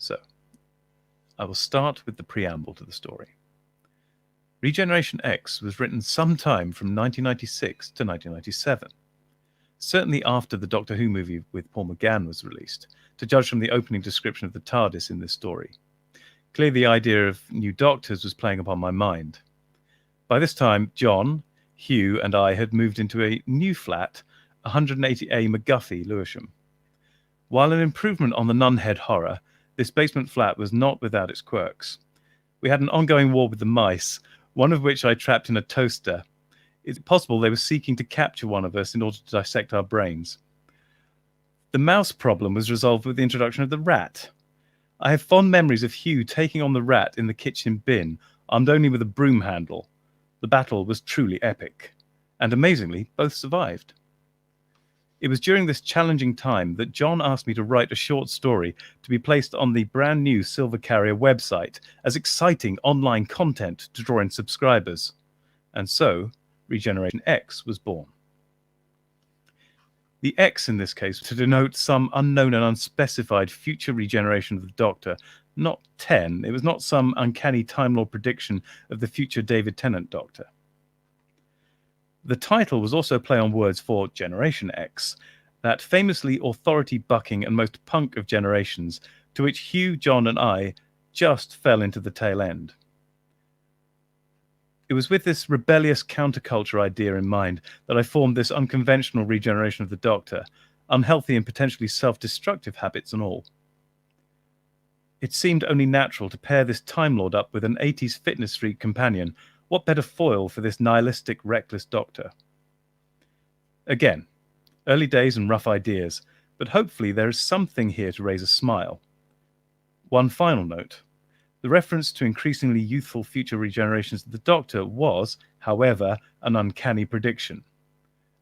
So, I will start with the preamble to the story. Regeneration X was written sometime from 1996 to 1997, certainly after the Doctor Who movie with Paul McGann was released, to judge from the opening description of the TARDIS in this story. Clearly, the idea of new Doctors was playing upon my mind. By this time, John, Hugh, and I had moved into a new flat, 180A McGuffey, Lewisham. While an improvement on the Nunhead horror, this basement flat was not without its quirks. We had an ongoing war with the mice, one of which I trapped in a toaster. It's possible they were seeking to capture one of us in order to dissect our brains. The mouse problem was resolved with the introduction of the rat. I have fond memories of Hugh taking on the rat in the kitchen bin, armed only with a broom handle. The battle was truly epic, and amazingly, both survived. It was during this challenging time that John asked me to write a short story to be placed on the brand new Silver Carrier website as exciting online content to draw in subscribers. And so, Regeneration X was born. The X in this case to denote some unknown and unspecified future regeneration of the Doctor, not 10. It was not some uncanny Time Lord prediction of the future David Tennant Doctor. The title was also a play on words for Generation X, that famously authority-bucking and most punk of generations, to which Hugh, John, and I just fell into the tail end. It was with this rebellious counterculture idea in mind that I formed this unconventional regeneration of the Doctor, unhealthy and potentially self-destructive habits and all. It seemed only natural to pair this Time Lord up with an 80s fitness freak companion. What better foil for this nihilistic, reckless Doctor? Again, early days and rough ideas, but hopefully there is something here to raise a smile. One final note. The reference to increasingly youthful future regenerations of the Doctor was, however, an uncanny prediction.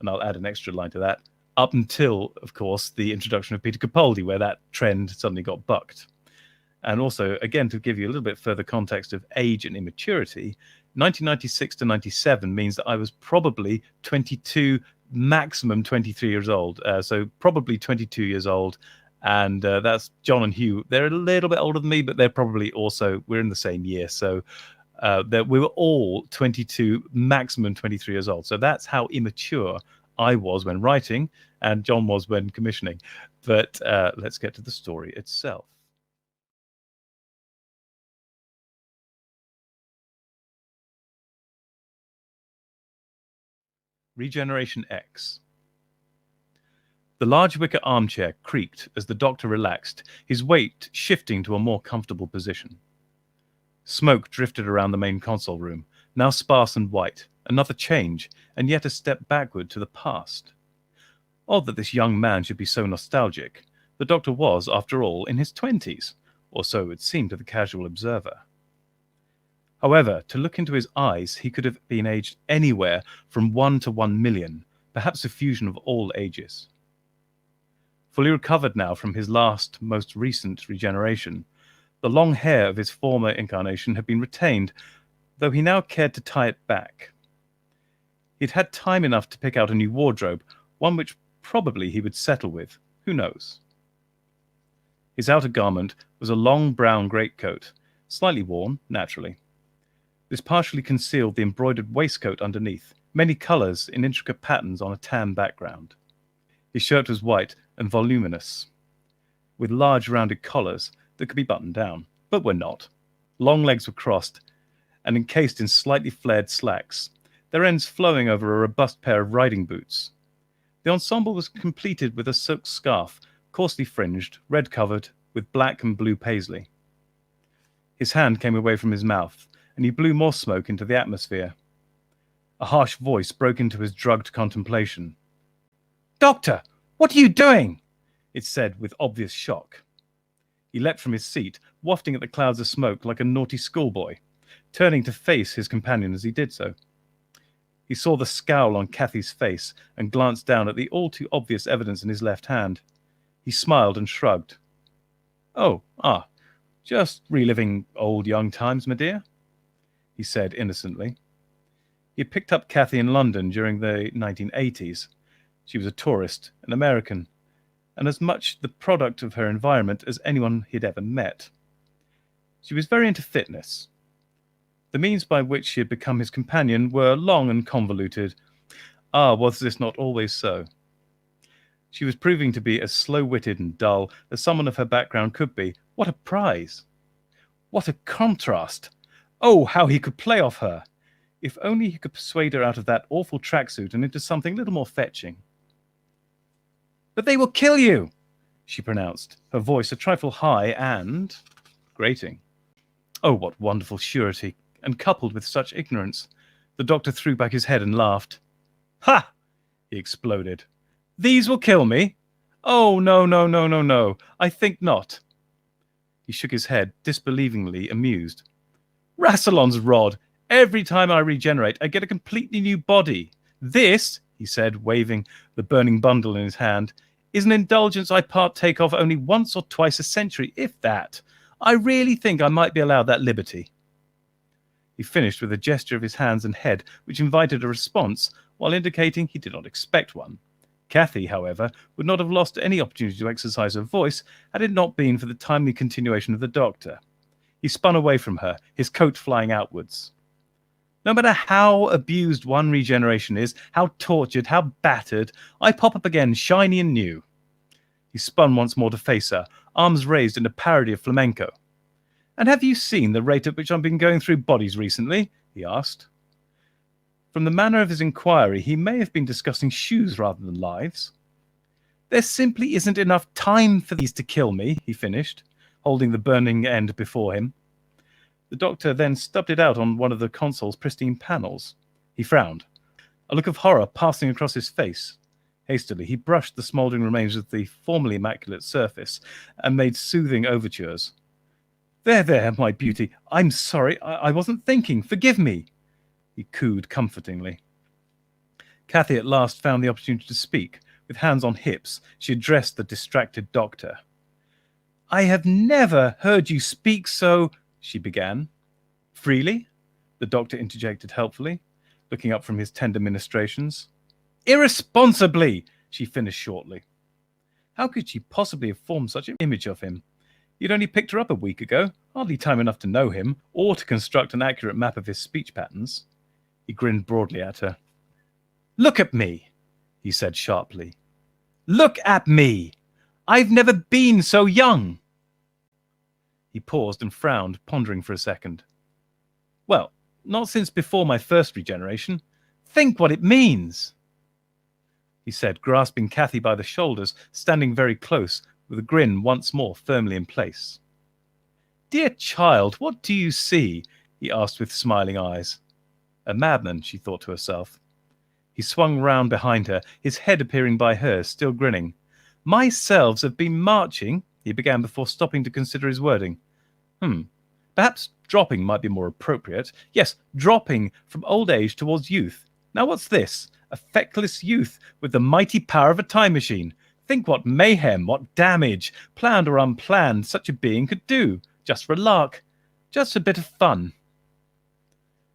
And I'll add an extra line to that, up until, of course, the introduction of Peter Capaldi, where that trend suddenly got bucked. And also, again, to give you a little bit further context of age and immaturity, 1996 to 97 means that I was probably 22, maximum 23 years old. So probably 22 years old. And that's John and Hugh. They're a little bit older than me, but they're probably also, we're in the same year. So we were all 22, maximum 23 years old. So that's how immature I was when writing, and John was when commissioning. But let's get to the story itself. Regeneration X. The large wicker armchair creaked as the Doctor relaxed, his weight shifting to a more comfortable position. Smoke drifted around the main console room, now sparse and white, another change, and yet a step backward to the past. Odd that this young man should be so nostalgic. The Doctor was, after all, in his 20s, or so it seemed to the casual observer. However, to look into his eyes, he could have been aged anywhere from 1 to 1 million, perhaps a fusion of all ages. Fully recovered now from his most recent regeneration, the long hair of his former incarnation had been retained, though he now cared to tie it back. He'd had time enough to pick out a new wardrobe, one which probably he would settle with, who knows. His outer garment was a long brown greatcoat, slightly worn, naturally. This partially concealed the embroidered waistcoat underneath, many colours in intricate patterns on a tan background. His shirt was white and voluminous, with large rounded collars that could be buttoned down, but were not. Long legs were crossed and encased in slightly flared slacks, their ends flowing over a robust pair of riding boots. The ensemble was completed with a silk scarf, coarsely fringed, red-covered, with black and blue paisley. His hand came away from his mouth, and he blew more smoke into the atmosphere. A harsh voice broke into his drugged contemplation. "Doctor, what are you doing?" it said with obvious shock. He leapt from his seat, wafting at the clouds of smoke like a naughty schoolboy, turning to face his companion as he did so. He saw the scowl on Kathy's face and glanced down at the all too obvious evidence in his left hand. He smiled and shrugged. Just reliving old young times, my dear," he said innocently. He had picked up Kathy in London during the 1980s. She was a tourist, an American, and as much the product of her environment as anyone he'd ever met. She was very into fitness. The means by which she had become his companion were long and convoluted. Was this not always so? She was proving to be as slow-witted and dull as someone of her background could be. What a prize! What a contrast! Oh, how he could play off her! If only he could persuade her out of that awful tracksuit and into something a little more fetching. "But they will kill you," she pronounced, her voice a trifle high and grating. Oh, what wonderful surety, and coupled with such ignorance. The doctor threw back his head and laughed. "Ha!" he exploded. "These will kill me? Oh, no, I think not." He shook his head, disbelievingly amused. "Rassilon's rod! Every time I regenerate, I get a completely new body. This," he said, waving the burning bundle in his hand, "is an indulgence I partake of only once or twice a century, if that. I really think I might be allowed that liberty." He finished with a gesture of his hands and head, which invited a response, while indicating he did not expect one. Kathy, however, would not have lost any opportunity to exercise her voice had it not been for the timely continuation of the doctor. He spun away from her, his coat flying outwards. "No matter how abused one regeneration is, how tortured, how battered, I pop up again shiny and new." He spun once more to face her, arms raised in a parody of flamenco. "And have you seen the rate at which I've been going through bodies recently?" he asked. From the manner of his inquiry, he may have been discussing shoes rather than lives. "There simply isn't enough time for these to kill me," he finished, holding the burning end before him. The doctor then stubbed it out on one of the console's pristine panels. He frowned, a look of horror passing across his face. Hastily, he brushed the smouldering remains of the formerly immaculate surface and made soothing overtures. There, my beauty. I'm sorry. I wasn't thinking. Forgive me," he cooed comfortingly. Kathy at last found the opportunity to speak. With hands on hips, she addressed the distracted doctor. "I have never heard you speak so," she began. "Freely?" the doctor interjected helpfully, looking up from his tender ministrations. "Irresponsibly," she finished shortly. How could she possibly have formed such an image of him? He'd only picked her up a week ago, hardly time enough to know him, or to construct an accurate map of his speech patterns. He grinned broadly at her. "Look at me," he said sharply. "Look at me! I've never been so young." He paused and frowned, pondering for a second. "Well, not since before my first regeneration. Think what it means," he said, grasping Kathy by the shoulders, standing very close, with a grin once more firmly in place. "Dear child, what do you see?" he asked with smiling eyes. A madman, she thought to herself. He swung round behind her, his head appearing by hers, still grinning. "My selves have been marching," he began before stopping to consider his wording. Perhaps dropping might be more appropriate. Yes, dropping from old age towards youth. Now what's this? A feckless youth with the mighty power of a time machine. Think what mayhem, what damage, planned or unplanned, such a being could do, just for a lark, just a bit of fun.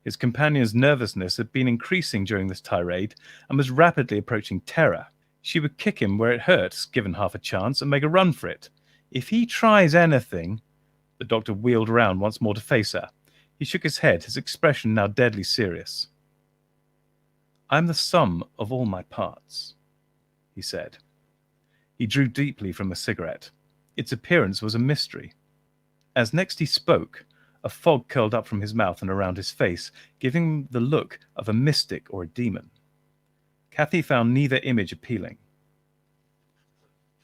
His companion's nervousness had been increasing during this tirade and was rapidly approaching terror. She would kick him where it hurts, given half a chance, and make a run for it. If he tries anything... The doctor wheeled round once more to face her. He shook his head, his expression now deadly serious. I'm the sum of all my parts, he said. He drew deeply from a cigarette. Its appearance was a mystery. As next he spoke, a fog curled up from his mouth and around his face, giving him the look of a mystic or a demon. Kathy found neither image appealing.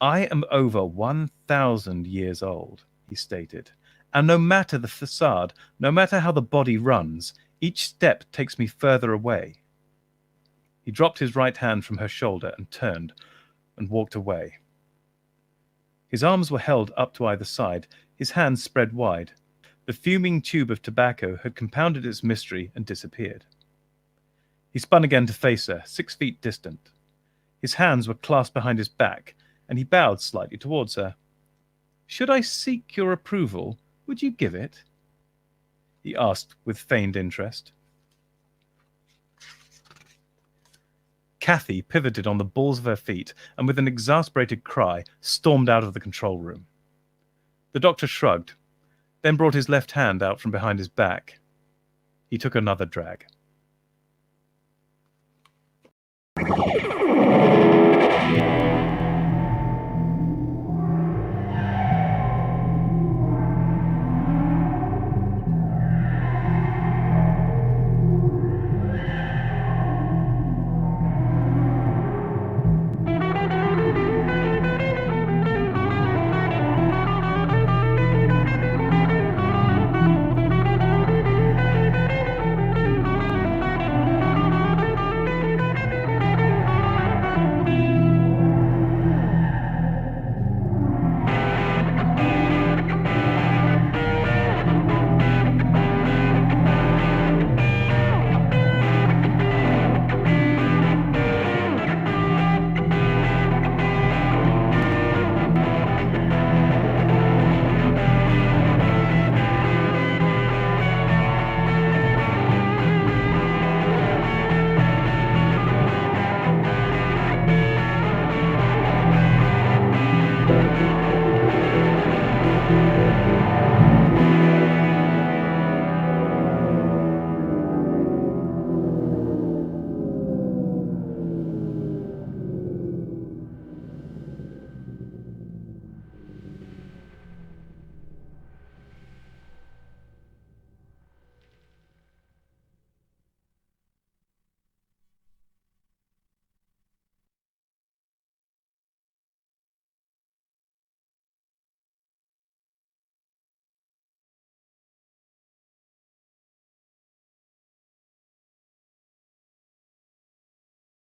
I am over 1,000 years old, he stated, and no matter the facade, no matter how the body runs, each step takes me further away. He dropped his right hand from her shoulder and turned and walked away. His arms were held up to either side, his hands spread wide. The fuming tube of tobacco had compounded its mystery and disappeared. He spun again to face her, 6 feet distant. His hands were clasped behind his back, and he bowed slightly towards her. Should I seek your approval, would you give it? He asked with feigned interest. Kathy pivoted on the balls of her feet and with an exasperated cry stormed out of the control room. The doctor shrugged, then brought his left hand out from behind his back. He took another drag.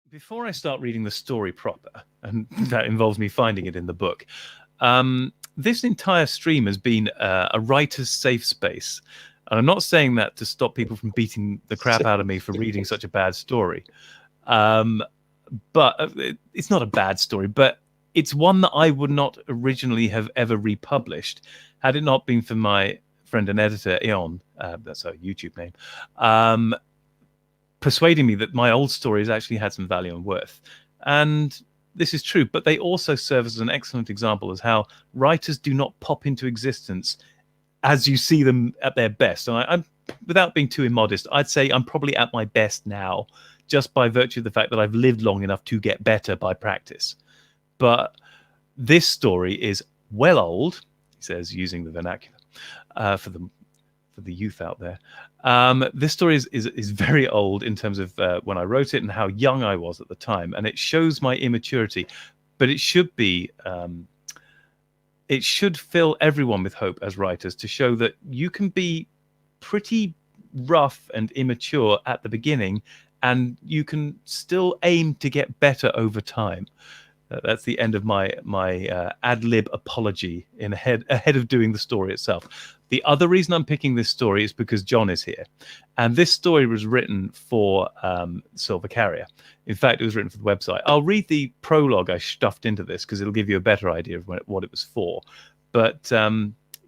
Before I start reading the story proper, and that involves me finding it in the book, this entire stream has been a writer's safe space. And I'm not saying that to stop people from beating the crap out of me for reading such a bad story. But it's not a bad story, but it's one that I would not originally have ever republished had it not been for my friend and editor, Eon, that's her YouTube name, persuading me that my old stories actually had some value and worth. And this is true, but they also serve as an excellent example as how writers do not pop into existence as you see them at their best. And I'm, without being too immodest, I'd say I'm probably at my best now, just by virtue of the fact that I've lived long enough to get better by practice. But this story is well old, he says, using the vernacular for the youth out there. This story is very old in terms of when I wrote it and how young I was at the time, and it shows my immaturity. But it should be, it should fill everyone with hope as writers to show that you can be pretty rough and immature at the beginning, and you can still aim to get better over time. That's the end of my ad lib apology ahead of doing the story itself. The other reason I'm picking this story is because John is here, and this story was written for Silver Carrier. In fact, it was written for the website. I'll read the prologue I stuffed into this because it'll give you a better idea of what it was for. But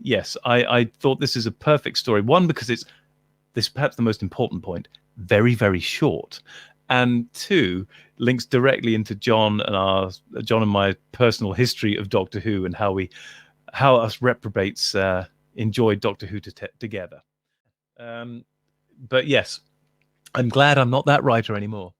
yes, I thought this is a perfect story. One, because this is perhaps the most important point, very, very short. And two, links directly into John and my personal history of Doctor Who and how us reprobates enjoyed Doctor Who together. But yes, I'm glad I'm not that writer anymore.